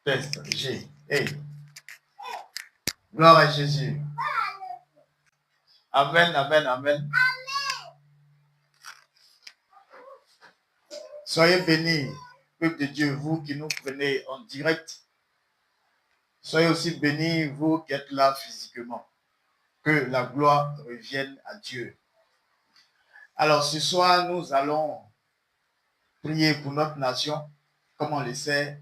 Test, G. Hey. Gloire à Jésus. Amen, amen, amen. Soyez bénis, peuple de Dieu, vous qui nous prenez en direct. Soyez aussi bénis, vous qui êtes là physiquement. Que la gloire revienne à Dieu. Alors ce soir, nous allons prier pour notre nation. Comme on le sait,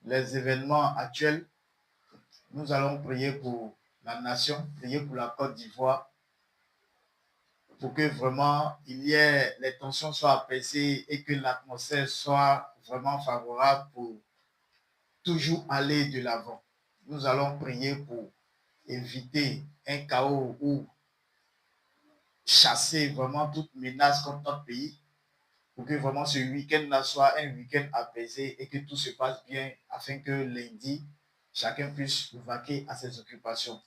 les événements actuels, nous allons prier pour la nation, prier pour la Côte d'Ivoire, pour que vraiment les tensions soient apaisées et que l'atmosphère soit vraiment favorable pour toujours aller de l'avant. Nous allons prier pour éviter un chaos ou chasser vraiment toute menace contre notre pays, pour que vraiment ce week-end-là soit un week-end apaisé et que tout se passe bien afin que lundi, chacun puisse vaquer à ses occupations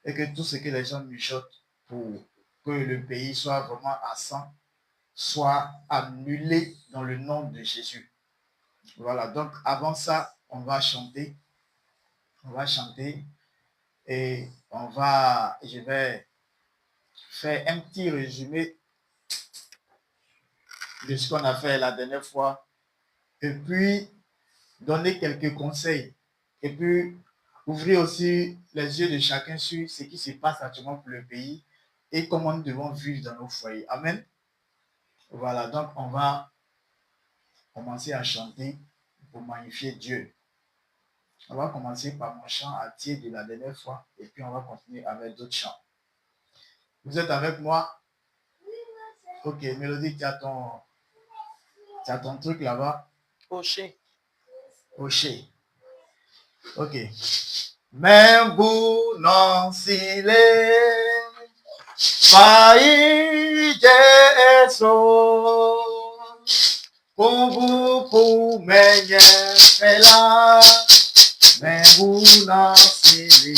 et que tout ce que les gens mijotent pour que le pays soit vraiment à 100 soit annulé dans le nom de Jésus. Voilà, donc avant ça, on va chanter. On va chanter et je vais faire un petit résumé de ce qu'on a fait la dernière fois et puis donner quelques conseils et puis ouvrir aussi les yeux de chacun sur ce qui se passe actuellement pour le pays et comment nous devons vivre dans nos foyers. Amen. Voilà, donc on va commencer à chanter pour magnifier Dieu. On va commencer par mon chant à Thier de la dernière fois et puis on va continuer avec d'autres chants. Vous êtes avec moi? Ok, Mélodie, tu as ton truc là-bas? Hocher. Hocher. Ok. Membu non sile Pai Jesu Kubu kumenye fela Membu non sile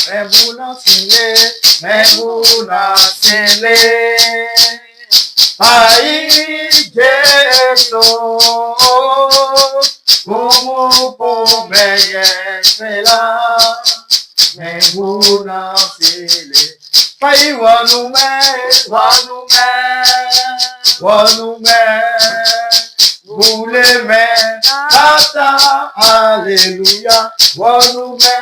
Membu non sile Membu non sile Pai Jesu Kubu kumenye fela Membu non sile Pai wanume Bouleme Tata Alléluia Wanume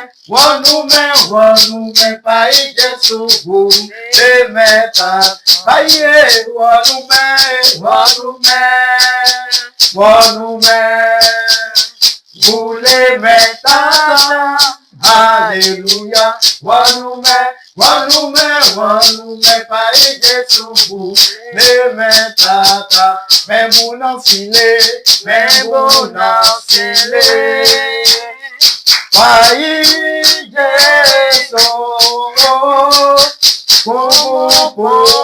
Pai Jesu Bouleme Tata Pai Wanume Bouleme Tata Alléluia Wanume Pai Jesu Bouleme Tata Membu non sile Pai Jesu Kubu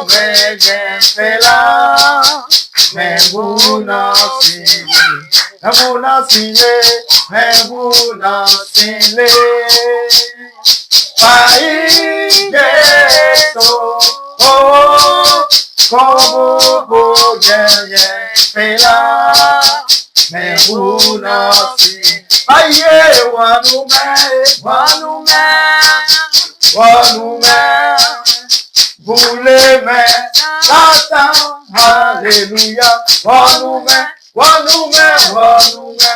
menye fela Membu non sile Pai Jesu Kubu menye fela Membu non sile Aye wanume Bouleme Tata Alléluia Wanume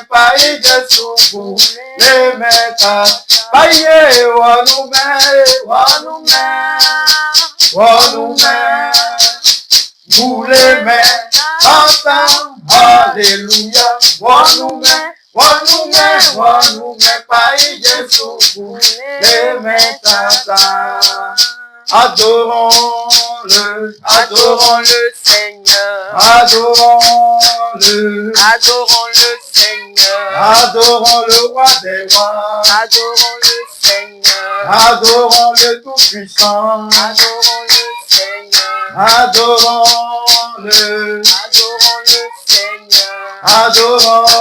Pai Jesu Bouleme Tata Aye wanume Bouleme Tata Alléluia Wanume Pai Jesu Bouleme Tata Adorons le Seigneur. Adorons le Seigneur. Adorons le roi des rois. Adorons le Seigneur. Adorons le tout-puissant. Adorons le Seigneur. Adorons le Seigneur. Adorons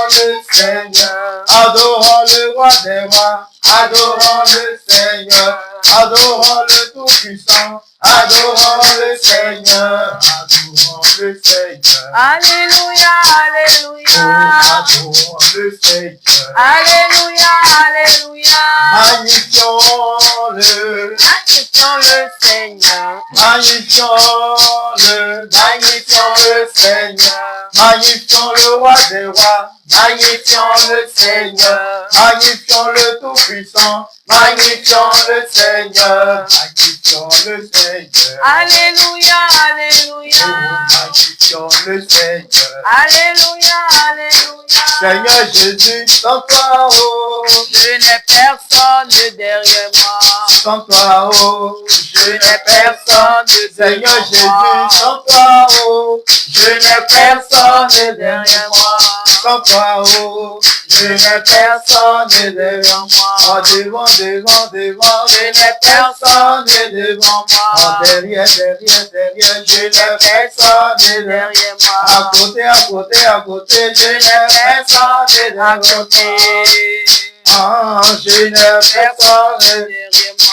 le Seigneur. Adorons le roi des rois. Adorons le Seigneur. Adorons le tout-puissant. Adorons le Seigneur. Adorons le Seigneur. Alléluia, Alléluia. adorons le Seigneur. Alléluia, Alléluia. Magnifions-le, Magnifions le Seigneur. magnifions-le, magnifions le Seigneur. Magnifions le roi des rois, magnifions le Seigneur. Magnifions le Tout-Puissant, magnifions le Seigneur. Magnifions le Seigneur. Alléluia, Oh, Alléluia. magnifions le Seigneur. Alléluia, Alléluia. Seigneur Jésus, sans toi, oh, Je n'ai personne derrière moi. sans toi, oh, Je n'ai personne Seigneur derrière Jésus, moi. sans toi, oh, Je n'ai personne derrière moi. sans toi, oh, Je n'ai personne derrière moi. oh, devant, devant, devant, Je n'ai personne devant oh, moi. derrière, derrière, derrière, Je n'ai personne derrière à moi. côté, à côté, à côté, Je n'ai personne à côté. Ah, je n'ai personne. Derrière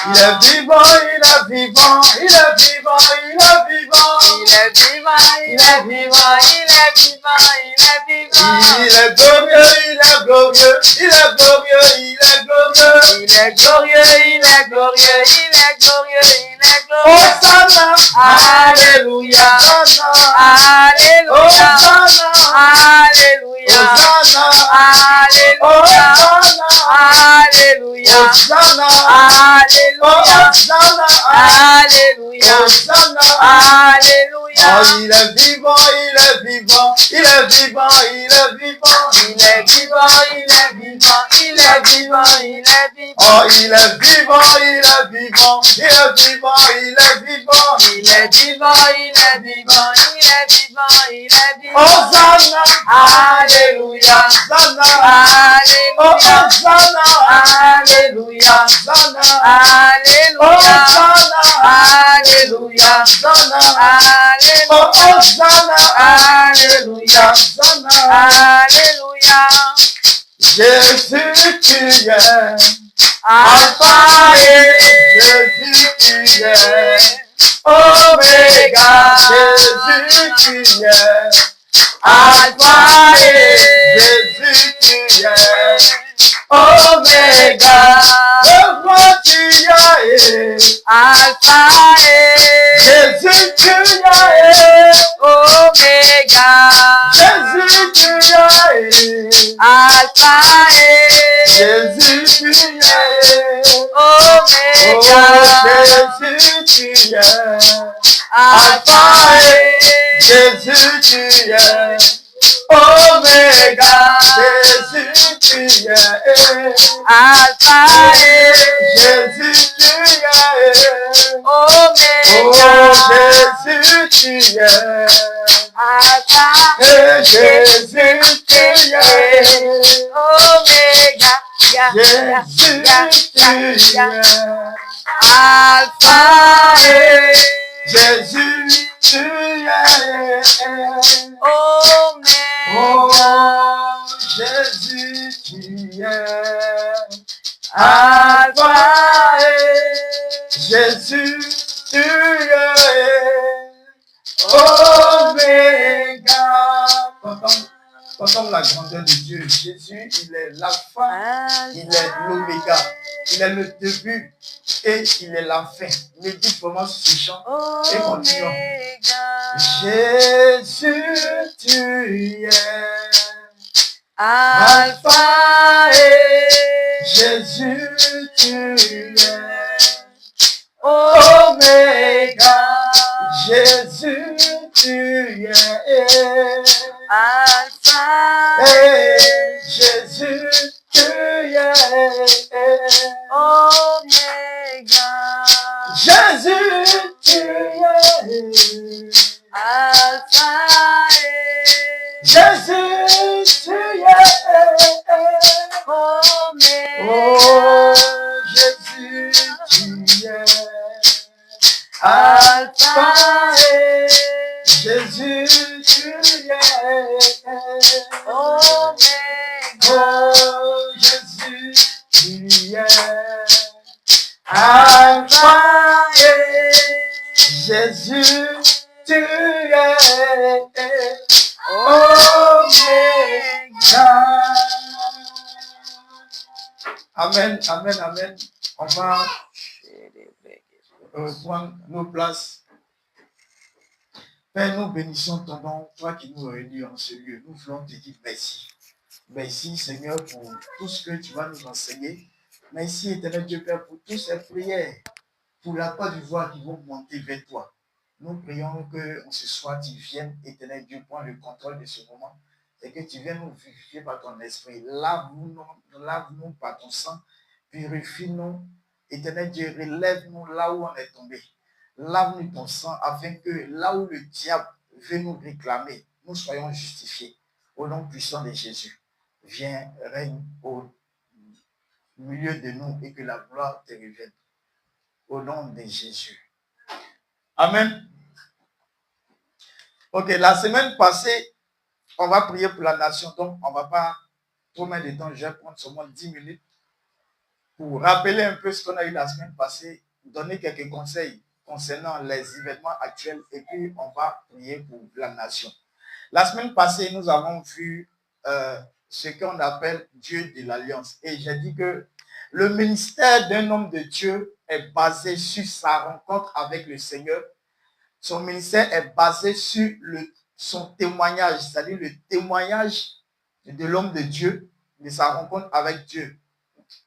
Il moi. est vivant, il est vivant, il est vivant, il est vivant. Il est vivant, il est vivant, il est vivant, il est vivant. Il est glorieux, il est glorieux, il est glorieux, il est glorieux. Il est glorieux, il est glorieux, il est glorieux, il est glorieux. Hosanna, Alléluia, Hosanna, Alléluia, Hosanna, Alléluia, Hosanna, Alléluia, Hosanna, Alléluia, Hosanna, Alléluia, Hosanna, Alléluia, Hosanna. Alléluia. Oh, il est vivant, il est vivant, il est vivant, il est vivant. Il est vivant, il est vivant, il est vivant, il est vivant. Oh, il est vivant, il est vivant, il est vivant, il est vivant. Il est vivant, il est vivant, il est vivant, il est vivant. Hosanna, Alléluia, Hosanna, Alléluia, Hosanna, Alléluia, Hosanna, Alléluia, Hosanna, Alléluia, Hosanna, Alléluia, Hosanna, Alléluia, Hosanna. Alléluia. Jésus, tu es Alpha et Jésus, tu es Omega. Jésus, tu es Alpha et Jésus, tu es Omega. le roi, tu es Alpha et Jésus, tu es Omega. Jésus, tu es Alpha et Jésus, tu es Omega. Jésus, tu es Alpha et Jésus, tu es Omega. Jésus, tu es Alpha et Jésus, tu es Omega. Jésus, tu es Alpha Jésus, tu es Omega. Jésus, tu es Alpha et Jésus, tu es Omega. Oh, Jésus, tu es Alpha et Jésus, tu es Oméga. Entends la grandeur de Dieu. Jésus, il est l'alpha, il est l'oméga. Il est le début et il est la fin. Médite vraiment sur ce chant et continuons. Jésus, tu es Alpha et Jésus, tu es Oméga. Jésus, tu es Alpha et Jésus, tu es Omega. Jésus, tu es Alpha Jésus, tu es Omega. Oh, Jésus, tu es Alpha et Jésus, tu es Omega. Oh, Jésus, tu es Alpha et Jésus, tu es Omega. Amen, amen, amen. On va prendre nos places. Père, nous bénissons ton nom, toi qui nous réunis en ce lieu. Nous voulons te dire merci. Merci, Seigneur, pour tout ce que tu vas nous enseigner. Merci, éternel Dieu Père, pour toutes ces prières, pour la part du voix qui vont monter vers toi. Nous prions que ce soir, tu viennes, éternel Dieu, prends le contrôle de ce moment et que tu viennes nous vivifier par ton esprit. Lave-nous par ton sang, purifie-nous. Éternel Dieu, relève-nous là où on est tombé. Lave-nous ton sang afin que là où le diable veut nous réclamer, nous soyons justifiés. Au nom puissant de Jésus, viens, règne au milieu de nous et que la gloire te revienne. Au nom de Jésus. Amen. Ok, la semaine passée, on va prier pour la nation. Donc, on ne va pas trop mettre de temps. Je vais prendre seulement 10 minutes pour rappeler un peu ce qu'on a eu la semaine passée, donner quelques conseils concernant les événements actuels et puis on va prier pour la nation. La semaine passée, nous avons vu ce qu'on appelle Dieu de l'Alliance. Et j'ai dit que le ministère d'un homme de Dieu est basé sur sa rencontre avec le Seigneur. Son ministère est basé sur son témoignage, c'est-à-dire le témoignage de l'homme de Dieu, de sa rencontre avec Dieu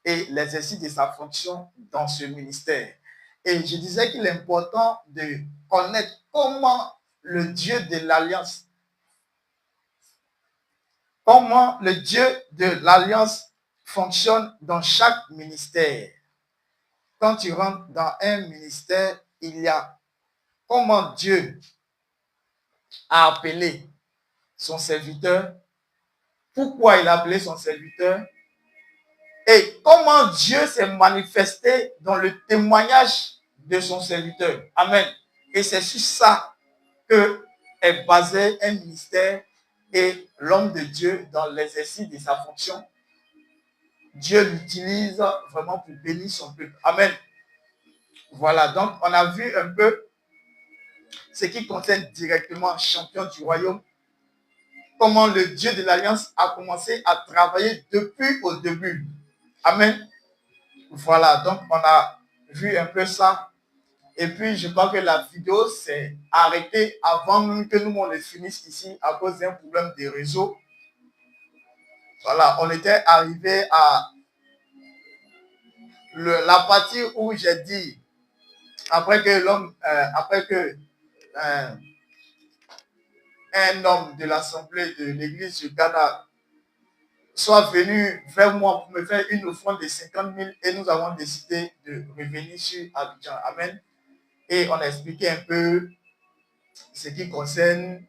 et l'exercice de sa fonction dans ce ministère. Et je disais qu'il est important de connaître comment le Dieu de l'Alliance, fonctionne dans chaque ministère. Quand tu rentres dans un ministère, il y a comment Dieu a appelé son serviteur, pourquoi il a appelé son serviteur et comment Dieu s'est manifesté dans le témoignage de son serviteur. Amen. Et c'est sur ça que est basé un ministère et l'homme de Dieu dans l'exercice de sa fonction. Dieu l'utilise vraiment pour bénir son peuple. Amen. Voilà, donc on a vu un peu ce qui concerne directement champion du royaume, comment le Dieu de l'Alliance a commencé à travailler depuis au début. Amen. Voilà, donc on a vu un peu ça. Et puis, je crois que la vidéo s'est arrêtée avant même que nous, on le finisse ici à cause d'un problème de réseau. Voilà, on était arrivé à la partie où j'ai dit, après que un homme de l'Assemblée de l'Église du Ghana soit venu vers moi pour me faire une offrande de 50 000 et nous avons décidé de revenir sur Abidjan. Amen. Et on a expliqué un peu ce qui concerne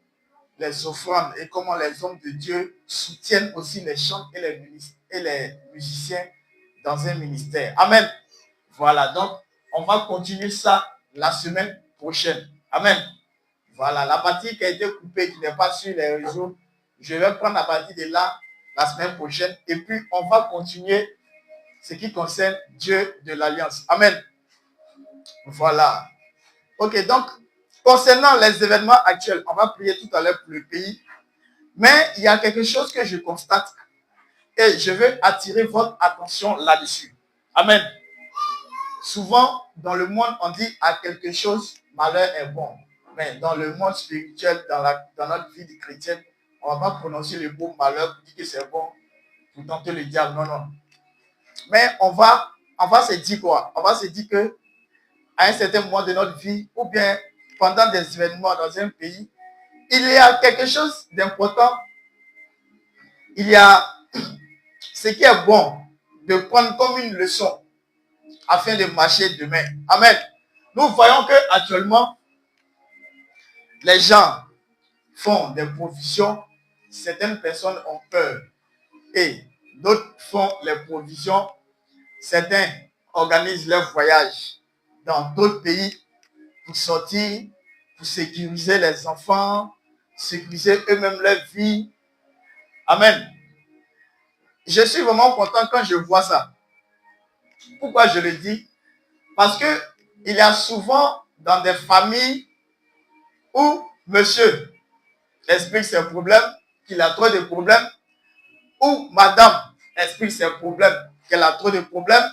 les offrandes et comment les hommes de Dieu soutiennent aussi les chants et les musiciens dans un ministère. Amen. Voilà, donc on va continuer ça la semaine prochaine. Amen. Voilà, la partie qui a été coupée, qui n'est pas sur les réseaux, je vais prendre la partie de là la semaine prochaine et puis on va continuer ce qui concerne Dieu de l'Alliance. Amen. Voilà. Ok, donc, concernant les événements actuels, on va prier tout à l'heure pour le pays. Mais il y a quelque chose que je constate et je veux attirer votre attention là-dessus. Amen. Souvent, dans le monde, on dit à quelque chose, malheur est bon. Mais dans le monde spirituel, dans notre vie de chrétienne, on ne va pas prononcer le mot malheur pour dire que c'est bon, pour tenter le diable. Non, non. Mais on va se dire quoi? On va se dire que à un certain moment de notre vie, ou bien pendant des événements dans un pays, il y a quelque chose d'important. Il y a ce qui est bon de prendre comme une leçon afin de marcher demain. Amen. Nous voyons que actuellement, les gens font des provisions. Certaines personnes ont peur et d'autres font les provisions. Certains organisent leur voyage dans d'autres pays pour sortir, pour sécuriser les enfants, sécuriser eux-mêmes leur vie. Amen. Je suis vraiment content quand je vois ça. Pourquoi je le dis? Parce que il y a souvent dans des familles où monsieur explique ses problèmes, qu'il a trop de problèmes, ou madame explique ses problèmes, qu'elle a trop de problèmes,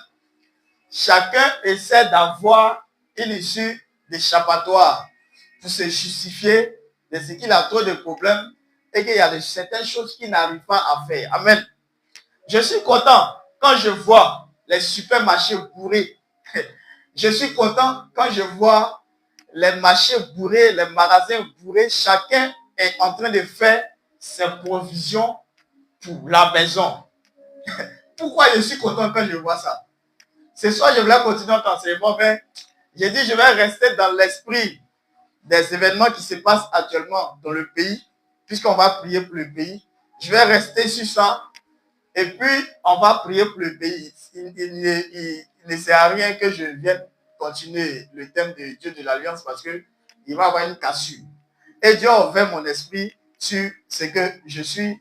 chacun essaie d'avoir une issue d'échappatoire pour se justifier de ce qu'il a trop de problèmes et qu'il y a certaines choses qu'il n'arrive pas à faire. Amen. Je suis content quand je vois les supermarchés bourrés. Je suis content quand je vois les marchés bourrés, les magasins bourrés. Chacun est en train de faire ses provisions pour la maison. Pourquoi je suis content quand je vois ça? Ce soir, je voulais continuer notre enseignement, mais j'ai dit je vais rester dans l'esprit des événements qui se passent actuellement dans le pays, puisqu'on va prier pour le pays. Je vais rester sur ça et puis on va prier pour le pays. Il ne sert à rien que je vienne continuer le thème de Dieu de l'Alliance parce qu'il va y avoir une cassure. Et Dieu a ouvert mon esprit sur ce que je suis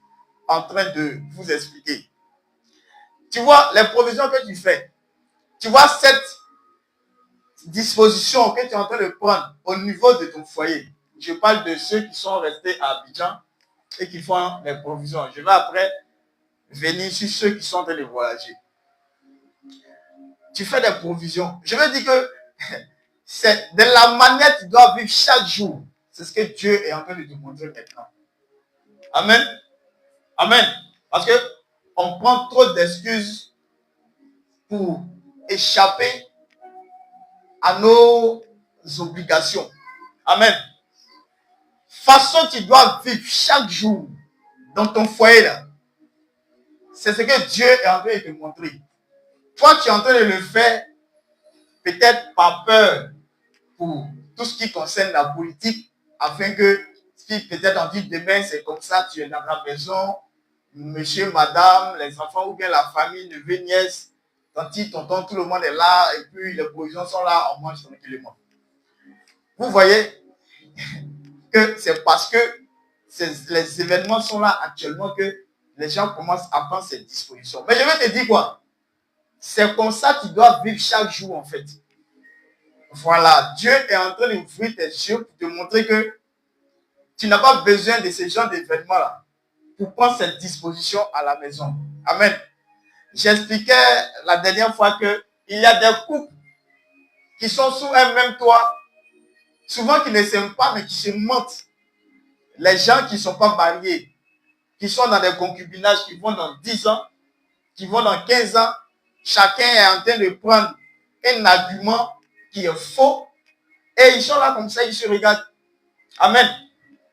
en train de vous expliquer. Tu vois, les provisions que tu fais, tu vois cette disposition que tu es en train de prendre au niveau de ton foyer. Je parle de ceux qui sont restés à Abidjan et qui font les provisions. Je vais après venir sur ceux qui sont en train de voyager. Tu fais des provisions. Je veux dire que c'est de la manière que tu dois vivre chaque jour. C'est ce que Dieu est en train de te montrer maintenant. Amen. Amen. Parce que on prend trop d'excuses pour échapper à nos obligations. Amen. Façon tu dois vivre chaque jour dans ton foyer là. C'est ce que Dieu est en train de te montrer. Toi, tu es en train de le faire peut-être par peur pour tout ce qui concerne la politique, afin que si peut-être on dit demain c'est comme ça, tu es dans la maison, monsieur, madame, les enfants ou bien la famille, neveu, nièce, tanti, tonton, tout le monde est là et puis les provisions sont là, on mange tranquillement. Vous voyez que c'est parce que les événements sont là actuellement que les gens commencent à prendre ces dispositions. Mais je vais te dire quoi? C'est comme ça que tu dois vivre chaque jour en fait. Voilà, Dieu est en train d'ouvrir tes yeux pour te montrer que tu n'as pas besoin de ce genre d'événements-là pour prendre cette disposition à la maison. Amen. J'expliquais la dernière fois qu'il y a des couples qui sont sous un même toit, souvent qui ne s'aiment pas mais qui se mentent. Les gens qui ne sont pas mariés, qui sont dans des concubinages, qui vont dans 10 ans, qui vont dans 15 ans, chacun est en train de prendre un argument qui est faux et ils sont là comme ça, ils se regardent. Amen.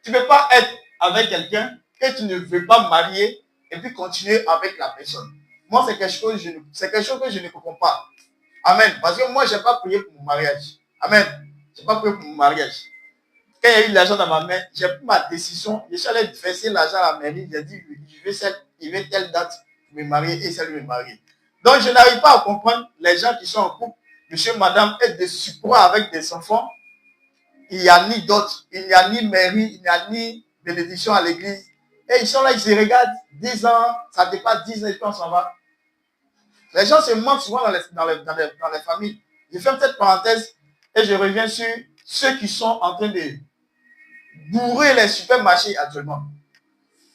Tu ne peux pas être avec quelqu'un que tu ne veux pas marier et puis continuer avec la personne. Moi, c'est quelque chose que je ne comprends pas. Amen. Parce que moi, je n'ai pas prié pour mon mariage. Amen. Je n'ai pas prié pour mon mariage. Quand il y a eu l'argent dans ma main, j'ai pris ma décision. Je suis allé verser l'argent à la mairie. J'ai dit, il veut telle date pour me marier et celle de me marier. Donc, je n'arrive pas à comprendre les gens qui sont en couple, monsieur, madame, et de surcroît avec des enfants. Il n'y a ni dot, il n'y a ni mairie, il n'y a ni bénédiction à l'église. Et ils sont là, ils se regardent, 10 ans, ça dépasse 10 ans et puis on s'en va. Les gens se mentent souvent dans les familles. Je ferme cette parenthèse et je reviens sur ceux qui sont en train de bourrer les supermarchés actuellement.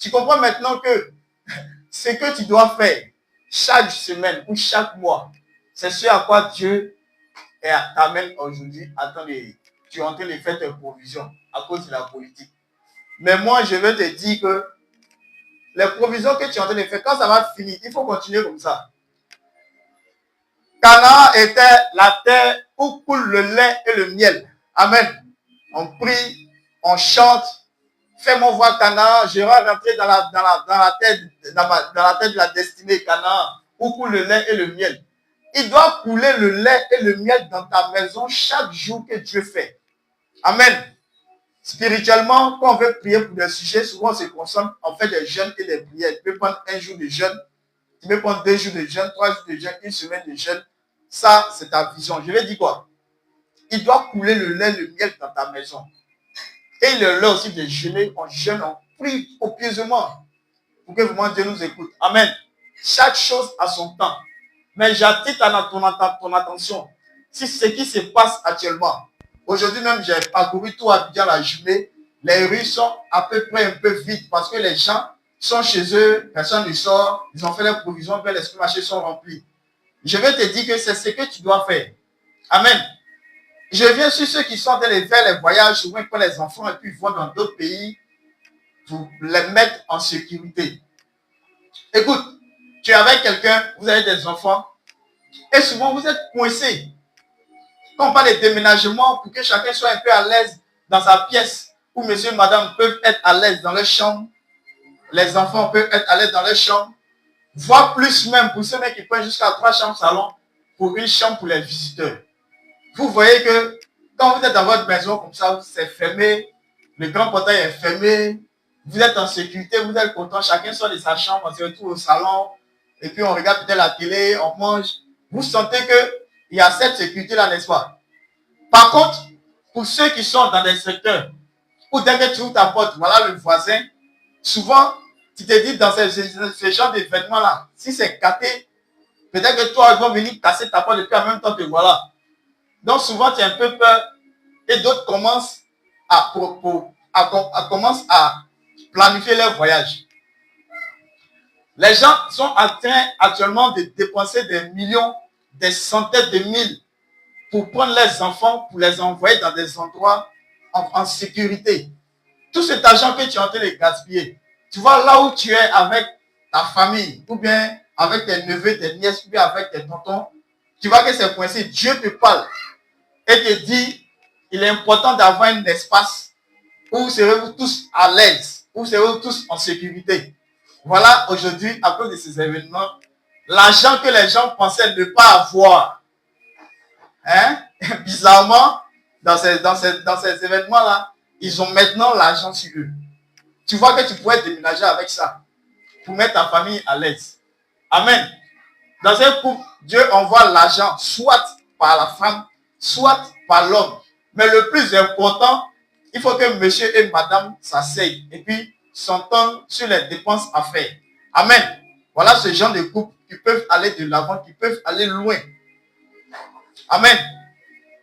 Tu comprends maintenant que ce que tu dois faire chaque semaine ou chaque mois, c'est ce à quoi Dieu t'amène aujourd'hui. Attendez, tu es en train de faire tes provisions à cause de la politique. Mais moi, je vais te dire que les provisions que tu es en train de faire, quand ça va finir, il faut continuer comme ça. Canaan était la terre où coule le lait et le miel. Amen. On prie, on chante. Fais-moi voir Canaan. Je vais rentrer dans la terre de la destinée Canaan où coule le lait et le miel. Il doit couler le lait et le miel dans ta maison chaque jour que Dieu fait. Amen. Spirituellement, quand on veut prier pour des sujets, souvent on se concentre, on fait des jeûnes et des prières. Tu peux prendre un jour de jeûne, tu peux prendre 2 jours de jeûne, 3 jours de jeûne, 1 semaine de jeûne. Ça, c'est ta vision. Je vais dire quoi? Il doit couler le lait, le miel dans ta maison. Et il est là aussi de jeûner, on jeûne, on prie copieusement pour que vraiment Dieu nous écoute. Amen. Chaque chose a son temps. Mais j'attire ton attention. Si ce qui se passe actuellement, aujourd'hui même, j'ai parcouru tout Abidjan la journée. les rues sont à peu près un peu vides parce que les gens sont chez eux, personne ne sort, ils ont fait leurs provisions, les supermarchés sont remplis. Je vais te dire que c'est ce que tu dois faire. Amen. Je viens sur ceux qui sont en train de faire les voyages, souvent ils prennent les enfants et puis ils vont dans d'autres pays pour les mettre en sécurité. Écoute, tu es avec quelqu'un, vous avez des enfants, et souvent vous êtes coincés. Quand on parle de déménagement, pour que chacun soit un peu à l'aise dans sa pièce, où monsieur et madame peuvent être à l'aise dans leur chambre, les enfants peuvent être à l'aise dans leur chambre, voire plus même pour ceux qui prennent jusqu'à 3 chambres salon pour une chambre pour les visiteurs. Vous voyez que quand vous êtes dans votre maison comme ça, c'est fermé, le grand portail est fermé, vous êtes en sécurité, vous êtes content, chacun sort de sa chambre, on se retrouve au salon, et puis on regarde peut-être la télé, on mange. Vous sentez qu'il y a cette sécurité-là, n'est-ce pas? Par contre, pour ceux qui sont dans des secteurs où dès que tu ouvres ta porte, voilà le voisin, souvent, tu te dis dans ce genre d'événement-là, si c'est gâté, peut-être que toi, ils vont venir casser ta porte et puis en même temps te voilà. Donc souvent, tu as un peu peur et d'autres commencent à planifier leur voyage. Les gens sont en train actuellement de dépenser des millions, des centaines de mille pour prendre leurs enfants, pour les envoyer dans des endroits en sécurité. Tout cet argent que tu es en train de gaspiller, tu vois là où tu es avec ta famille, ou bien avec tes neveux, tes nièces, ou bien avec tes tontons, tu vois que c'est coincé. Dieu te parle et te dit, il est important d'avoir un espace où vous serez tous à l'aise, où vous serez tous en sécurité. Voilà, aujourd'hui, à cause de ces événements, l'argent que les gens pensaient ne pas avoir, hein, bizarrement, dans ces événements-là, ils ont maintenant l'argent sur eux. Tu vois que tu pourrais déménager avec ça pour mettre ta famille à l'aise. Amen. Dans un couple, Dieu envoie l'argent soit par la femme, soit par l'homme. Mais le plus important, il faut que monsieur et madame s'asseyent et puis s'entendent sur les dépenses à faire. Amen. Voilà ce genre de couple qui peuvent aller de l'avant, qui peuvent aller loin. Amen.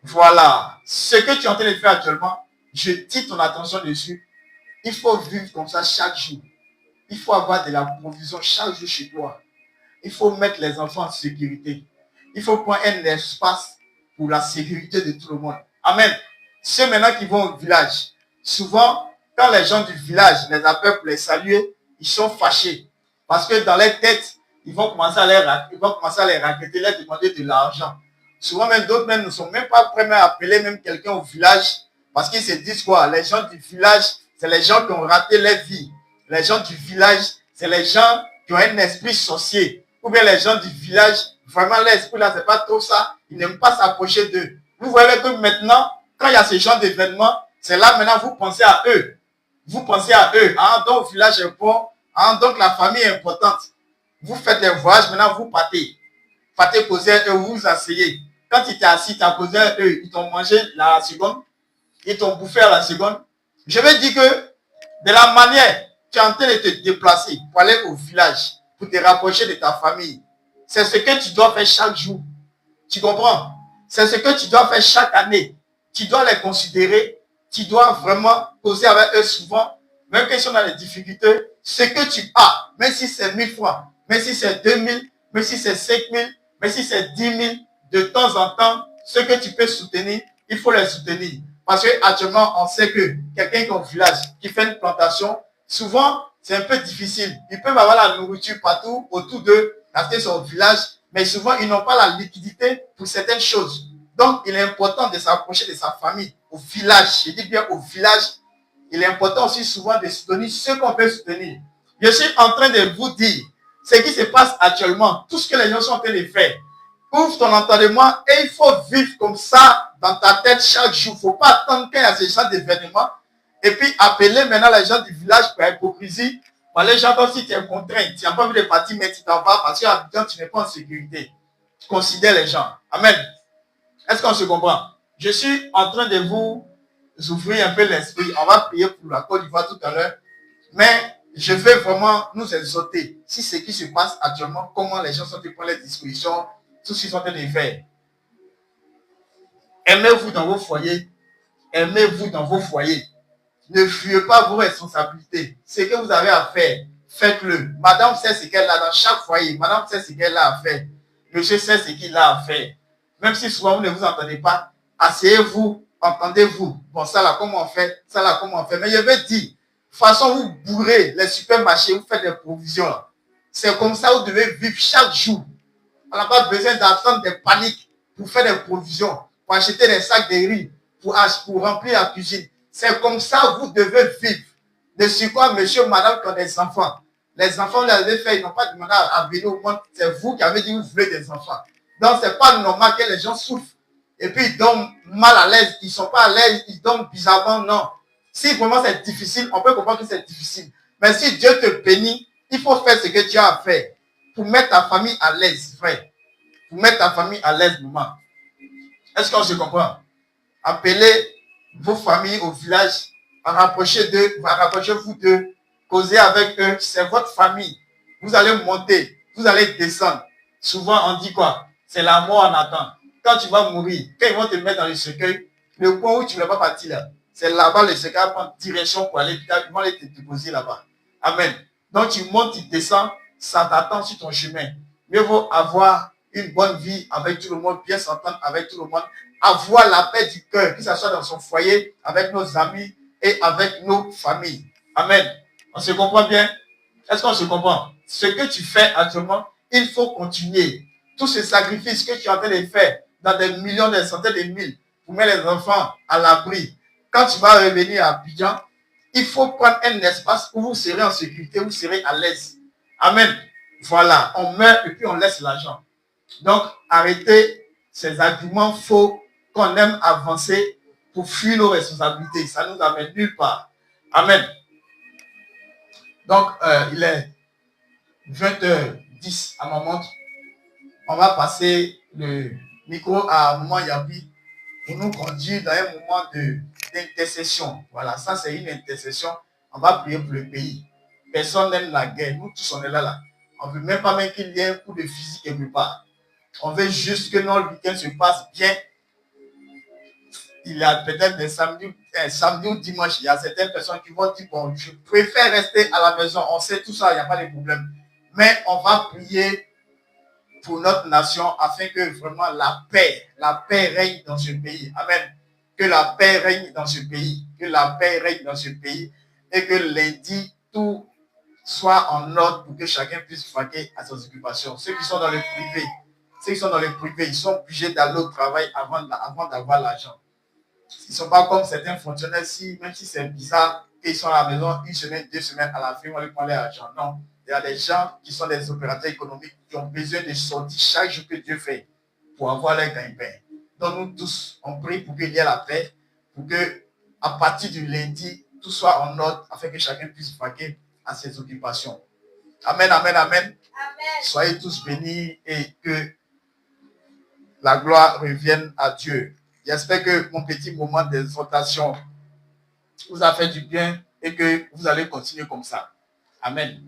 Voilà. Ce que tu es en train de faire actuellement, je tire ton attention dessus. Il faut vivre comme ça chaque jour. Il faut avoir de la provision chaque jour chez toi. Il faut mettre les enfants en sécurité. Il faut prendre un espace pour la sécurité de tout le monde. Amen. Ceux maintenant qui vont au village, souvent, quand les gens du village les appellent pour les saluer, ils sont fâchés. Parce que dans leur tête, ils vont commencer à les raqueter, leur demander de l'argent. Souvent, même d'autres même ne sont même pas prêts à appeler même quelqu'un au village parce qu'ils se disent quoi? Les gens du village, c'est les gens qui ont raté leur vie. Les gens du village, c'est les gens qui ont un esprit sorcier. Ou bien les gens du village, vraiment l'esprit là, c'est pas trop ça. Ils n'aiment pas s'approcher d'eux. Vous voyez que maintenant, quand il y a ce genre d'événement, c'est là maintenant vous pensez à eux. Vous pensez à eux. Ah, donc le village est bon. Ah, donc la famille est importante. Vous faites des voyages, maintenant vous partez. Partez causer eux, vous vous asseyez. Quand tu t'es assis, tu as causé eux, ils t'ont mangé la seconde. Ils t'ont bouffé à la seconde. Je vais dire que de la manière, tu es en train de te déplacer pour aller au village, pour te rapprocher de ta famille. C'est ce que tu dois faire chaque jour. Tu comprends? C'est ce que tu dois faire chaque année. Tu dois les considérer. Tu dois vraiment causer avec eux souvent. Même quand ils sont dans les difficultés, ce que tu as, même si c'est 1000 francs, même si c'est 2000, même si c'est 5000, même si c'est 10 000, de temps en temps, ce que tu peux soutenir, il faut les soutenir. Parce qu'actuellement, on sait que quelqu'un qui est au village, qui fait une plantation, souvent, c'est un peu difficile. Ils peuvent avoir la nourriture partout autour d'eux, acheter son village, mais souvent, ils n'ont pas la liquidité pour certaines choses. Donc, il est important de s'approcher de sa famille au village. Je dis bien au village. Il est important aussi souvent de soutenir ceux qu'on peut soutenir. Je suis en train de vous dire ce qui se passe actuellement, tout ce que les gens sont en train de faire. Ouvre ton entendement et il faut vivre comme ça dans ta tête chaque jour. Il ne faut pas attendre qu'il y a ce genre d'événements et puis appeler maintenant les gens du village par hypocrisie. Par les gens comme si tu es contraint. Tu n'as pas envie de partir, mais tu t'en vas parce qu'à tu n'es pas en sécurité. Considère les gens. Amen. Est-ce qu'on se comprend? Je suis en train de vous ouvrir un peu l'esprit. On va prier pour la Côte d'Ivoire tout à l'heure. Mais je veux vraiment nous exhorter. Si ce qui se passe actuellement, comment les gens sont en train de prendre les dispositions, tout ce qu'ils sont en train de faire. Aimez-vous dans vos foyers. Aimez-vous dans vos foyers. Ne fuyez pas vos responsabilités. Ce que vous avez à faire, faites-le. Madame sait ce qu'elle a dans chaque foyer. Madame sait ce qu'elle a à faire. Monsieur sait ce qu'il a à faire. Même si souvent vous ne vous entendez pas, asseyez-vous, entendez-vous. Bon, ça là, comment on fait? Ça là, comment on fait? Mais je vais dire, de toute façon, vous bourrez les supermarchés, vous faites des provisions. C'est comme ça que vous devez vivre chaque jour. On n'a pas besoin d'attendre des paniques pour faire des provisions, pour acheter des sacs de riz, pour remplir la cuisine. C'est comme ça que vous devez vivre. De ce quoi, monsieur, madame, qui ont des enfants. Les enfants, vous les avez fait, ils n'ont pas demandé à venir au monde. C'est vous qui avez dit que vous voulez des enfants. Donc, ce n'est pas normal que les gens souffrent. Et puis, ils dorment mal à l'aise. Ils ne sont pas à l'aise. Ils dorment bizarrement. Non. Si vraiment c'est difficile, on peut comprendre que c'est difficile. Mais si Dieu te bénit, il faut faire ce que tu as à faire pour mettre ta famille à l'aise, frère. Pour mettre ta famille à l'aise, maman. Est-ce qu'on se comprend? Appelez vos familles au village, rapprochez-vous d'eux, causez avec eux, c'est votre famille. Vous allez monter, vous allez descendre. Souvent, on dit quoi? C'est la mort en attend. Quand tu vas mourir, quand ils vont te mettre dans le cercueil, le point où tu ne vas pas partir là, c'est là-bas le cercueil va prendre direction pour aller, ils vont aller te déposer là-bas. Amen. Donc tu montes, tu descends, ça t'attend sur ton chemin. Mieux vaut avoir une bonne vie avec tout le monde, bien s'entendre avec tout le monde, avoir la paix du cœur, que ce soit dans son foyer, avec nos amis et avec nos familles. Amen. On se comprend bien? Est-ce qu'on se comprend? Ce que tu fais actuellement, il faut continuer. Tous ces sacrifices que tu es en train de faire dans des millions, des centaines de mille, pour mettre les enfants à l'abri. Quand tu vas revenir à Abidjan, il faut prendre un espace où vous serez en sécurité, où vous serez à l'aise. Amen. Voilà, on meurt et puis on laisse l'argent. Donc, arrêtez ces arguments faux qu'on aime avancer pour fuir nos responsabilités. Ça ne nous amène nulle part. Amen. Donc, il est 20h10 à ma montre. On va passer le micro à Maman Yabi pour nous conduire dans un moment d'intercession. Voilà, ça c'est une intercession. On va prier pour le pays. Personne n'aime la guerre. Nous tous, on est là. On ne veut même pas qu'il y ait un coup de physique quelque part. On veut juste que notre week-end se passe bien. Il y a peut-être des samedis ou dimanche, il y a certaines personnes qui vont dire, bon, je préfère rester à la maison. On sait tout ça, il n'y a pas de problème. Mais on va prier pour notre nation afin que vraiment la paix règne dans ce pays. Amen. Que la paix règne dans ce pays. Que la paix règne dans ce pays. Et que lundi, tout soit en ordre pour que chacun puisse vaquer à ses occupations. Ceux qui sont dans le privé, ils sont obligés d'aller au travail avant d'avoir l'argent. Ils ne sont pas comme certains fonctionnaires, même si c'est bizarre, qu'ils sont à la maison une semaine, 2 semaines, à la fin, on leur prend l'argent. Non. Il y a des gens qui sont des opérateurs économiques qui ont besoin de sortir chaque jour que Dieu fait pour avoir leur gagne-pain. Donc nous tous, on prie pour qu'il y ait la paix, pour que à partir du lundi, tout soit en ordre afin que chacun puisse vaquer à ses occupations. Amen, amen, amen. Amen. Soyez tous bénis et que la gloire revienne à Dieu. J'espère que mon petit moment d'exhortation vous a fait du bien et que vous allez continuer comme ça. Amen.